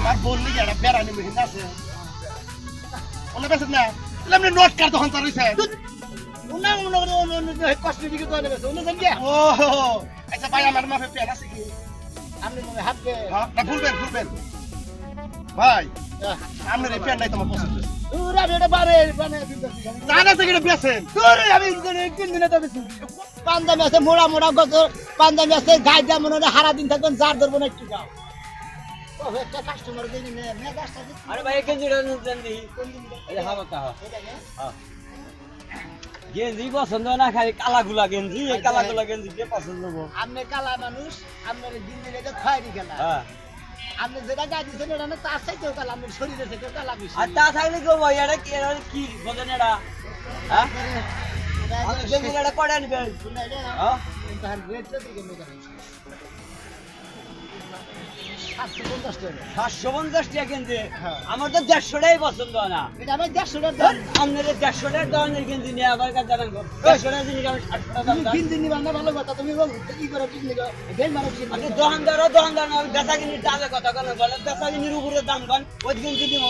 আমার বললি যে একটা বেড়ানি মেহিন আছে ওনা বেছেন না তাহলে আপনি নোট কার তখন তার হইছে উনা কসমেটিক তো নেবে উনি জান কি ও আচ্ছা ভাই আমার মাফে পেন আছে কি আপনি মনে হাতে হ্যাঁ না ভুলবেন ভাই আপনার এই পেন নাই তোমার পছন্দ পুরা বেটা বারে বানে দিতেছি জানা থেকে এটা বেছেন তোরে আমি তিন দিনে তো বেশি পান্দামি আছে মোড়া মোড়া গত পান্দামি আছে গাই দা মনে হয় হারা দিন থাকবেন জার ধরবো না একটু যাও ও একটা কাস্টমার দিন নে গাছটা দিন আরে ভাই কেজিটা নেন দি এই হাওয়া তা হ্যাঁ গেঞ্জি পছন্দ না খালি কালাগুলা গেঞ্জি এই কালাগুলা গেঞ্জি কে পছন্দ গো আপনি কালা মানুষ আপনার দিন দিন এটা খয়েরি খেলা হ্যাঁ আপনি যেটা গাই দিচ্ছেন এটা না তার চাইতেও কালা আপনার শরীরে থেকে কালা বেশি আর তা থাকলে গো ভাই এটা কি বোঝেন এটা হ্যাঁ আমি গেঞ্জিটা করে আনবেন হ্যাঁ 750 টাকা গেঞ্জি আমার তো 150 টাকাই পছন্দ না আপনার 150 টাকার দামের গেঞ্জি নিয়ে আবার কাজ জানান 150 টাকা জিনিস আমি 60 টাকা দাম আপনি দোকানদার না বেচা কিনির দামে কথা কেন বলেন বেচা কিনির উপরে দাম কন ওই গেঞ্জি দিব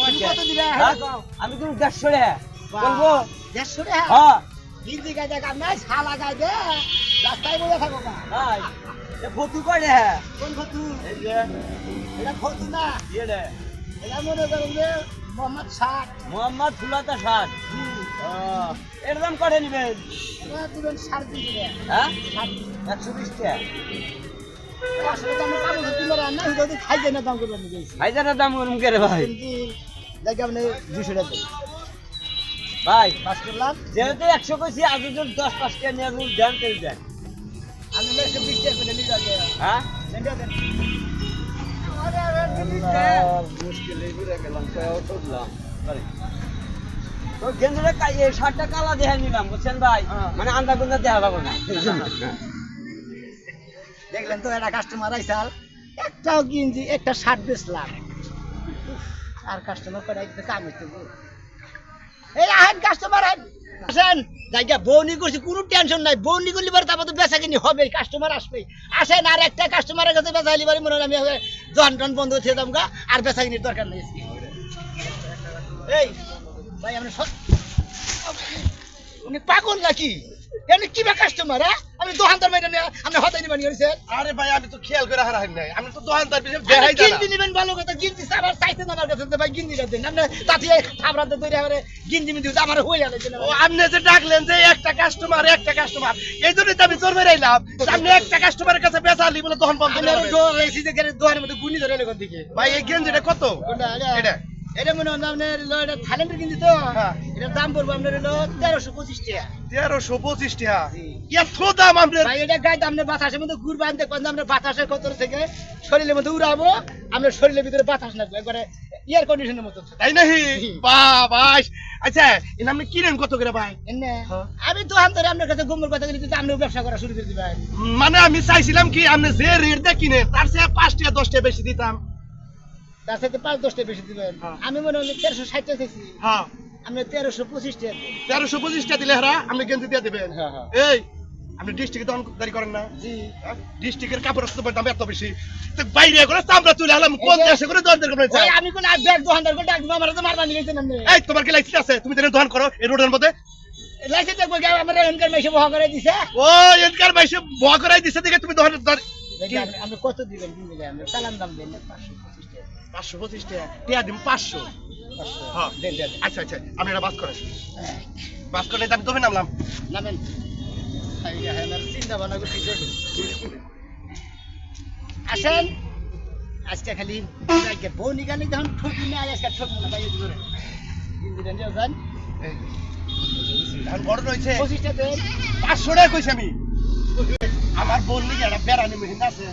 আমি কিন্তু 150 টাকা বলবো 150 টাকা হ্যাঁ গিন্দি গাই দেখ আমি শালা গাই দে রাস্তায় বসে থাকো না ভাই এ ফটো করে কোন ফটু এই যে এটা ফটু না এটা এটা মনে করেন যে মোহাম্মদ ষাট মোহাম্মদ ফুলাতা সাদ এর দাম করে নেবেন এটা দিবেন 3.5 হ্যাঁ টাকা 120 টাকা আসলে তো আমি পাবো কি করে না যদি খাই যায় না দাম করবেন গেছি হাজারের দাম করুন কে রে ভাই কিন্তু দেখি আপনি 200 টাকা ভাই পাস করলাম যেহেতু 100 কইছি আজ যদি 10-5 টাকা নিয়ে রুল দেন তেল দেন আমি 120 টাকা করে নিয়ে যাবে হ্যাঁ সেটা দেন মুশকিল এই ঘুরে গেলাম কয়ও ঠকলাম তো গেঞ্জিটা কাইয়ে শার্টটা কালা দেখে নিলাম বুঝছেন ভাই মানে আন্দা গুন্দা দেখা যাবে না দেখলেন তো একটা কাস্টমার আইসাল একটাও কিনছি একটা শার্ট বেচলাম আর কাস্টমার করে আইতে কাম হইতে এই আহেন কাস্টমার আসেন জায়গা বউনি করছি কোনো টেনশন নাই বউনি করলে পরে তারপর তো বেচা কিনি হবে কাস্টমার আসবে আসেন আর একটা কাস্টমারের কাছে বেচা হইলে পারে মনে হয় আমি দোকান টোন বন্ধ হয়ে যাবো আর বেচা কিনির দরকার নেই এই ভাই আপনি উনি পাগল নাকি এমনি কি বা কাস্টমার হ্যাঁ আমি দোকানদার মেয়েটা নিয়ে আপনি হতাই নিবেন গেছেন আরে ভাই আমি তো খেয়াল করে হারাই নাই আমি তো দোকানদার পিছনে দেখাই জানা গিন্দি নিবেন ভালো কথা গিন্দি আবার চাইতেন আমার কাছে ভাই গিন্দিটা দেন আপনি তাতে খাবরাতে তৈরি হবে গিন্দি মিন্দি আমার হয়ে গেল ও আপনি যে ডাকলেন যে একটা কাস্টমার এই জন্যই তো আমি জোর বের আইলাম আপনি একটা কাস্টমারের কাছে বেচালি বলে তখন বন্ধ করে দেবেন। ডোর রেসি যে গেলে দোয়ারের মধ্যে গুলি ধরে লেখন দিকে ভাই এই গেঞ্জিটা কত এটা এটা মনে হয় আপনার এটা থাইল্যান্ডের গিন্দি তো হ্যাঁ। এটার দাম পড়বে আপনার হলো 1325 টাকা 1325 টাকা জি। এত দাম আপনার ভাই এটা গাইতে আপনার বাতাসের মধ্যে ঘুরবে আনতে কোন আমরা বাতাসের কতর থেকে শরীরের মধ্যে উড়াবো আপনার শরীরের ভিতরে বাতাস লাগবে একবারে এয়ার কন্ডিশনের মতো তাই নাকি বাবা আচ্ছা এর আপনি কিনেন কত করে ভাই এনে হ্যাঁ। আমি তো ধরে আপনার কাছে গোমর কথা বলি আপনি ব্যবসা করা শুরু করে দিবেন মানে আমি চাইছিলাম কি আপনি যে রেট দিয়ে কিনেন তার চেয়ে 5 টাকা 10 টাকা বেশি দিতাম তার সাথে 5-10 টাকা বেশি দিবেন হ্যাঁ। আমি মনে হয় 1360 টাকা দিয়েছি হ্যাঁ আপনি 1325 টাকা দেন 1325 টাকা দিলে হারা আপনি গেঞ্জি দিয়ে দিবেন হ্যাঁ, হ্যাঁ। এই আপনি ডিস্ট্রিক্টে দোকানদারি করেন না জি ডিস্ট্রিক্টের কাপড়ের দাম এত বেশি তো বাইরে করে চামড়া তুলে আলাম কোন দেশে করে দোকানদার করে ওই আমি কোন ব্যাগ দোকানদার করে ডাকবো আমার তো মারবা নিয়ে গেছেন আপনি এই তোমার কি লাইসেন্স আছে তুমি তেনে দোকান করো এই রোডের মধ্যে লাইসেন্স দেখবো কি আমার এনকার মাইসে বহা করে দিছে ও এনকার মাইসে ভয় করাই দিছে দেখে তুমি দোকান দেখি আপনি কত দিবেন কিনতে যাই আপনি চালান দাম দেন 525 টাকা 525 টাকা টিয়া দিম 500 হ্যাঁ দেন দেন আচ্ছা আচ্ছা আমি এটা বাস করে বাস করে আমি তো নামলাম নামেন চিন্তা ভাবনা করছি আসেন আজকে খালি বউ নিকালি তখন ঠকি না আজকে ঠকবো না বাইরে ধরে দিন যান ধান বড় রয়েছে 25 টাকা দেন 500 টাকা কইছি আমি আমার বললি যে একটা বেড়ানি মেহিন আছে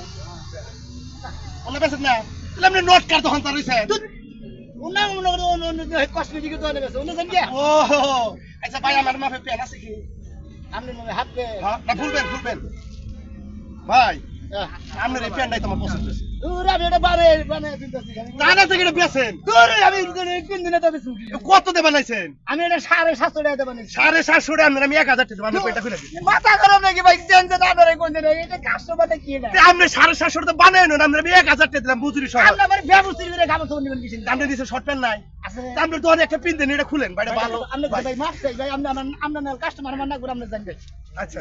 ওনা বেছেন না তাহলে আপনি নোট কার তখন তার হইছে উনা কসমেটিক তো নেবে উনি জান কি ও আচ্ছা ভাই আমার মাফে পেন আছে কি আপনি মনে হাতে হ্যাঁ না ভুলবেন ভাই আপনার এই পেন নাই তোমার পছন্দ দূর আমি এটা বানাই দিতেছি তা না থেকে এটা বেছেন দূর আমি 3 দিনে তো বেশি কত দিয়ে বানাইছেন আমি এটা 750 টাকা দিয়ে বানাইছি 750 টাকা আমি 1000 টাকা দেব আমি পেটা করে দিই মাথা খারাপ নাকি ভাই চেঞ্জ না ধরে কোন দিন এটা কাস্টমারটা কি এটা আপনি 750 টাকা বানাই না আমি 1000 টাকা দিলাম বুঝুরি সহ আমরা মানে ব্যবস্থা করে খাবার তো নিবেন কিছু আপনি দিছে শর্ট প্যান্ট নাই আছে আপনি তো একটা পিন দেন এটা খুলেন ভাই এটা ভালো আমরা ভাই মাফ চাই ভাই আমরা কাস্টমার মান্না করে আমরা জানবে আচ্ছা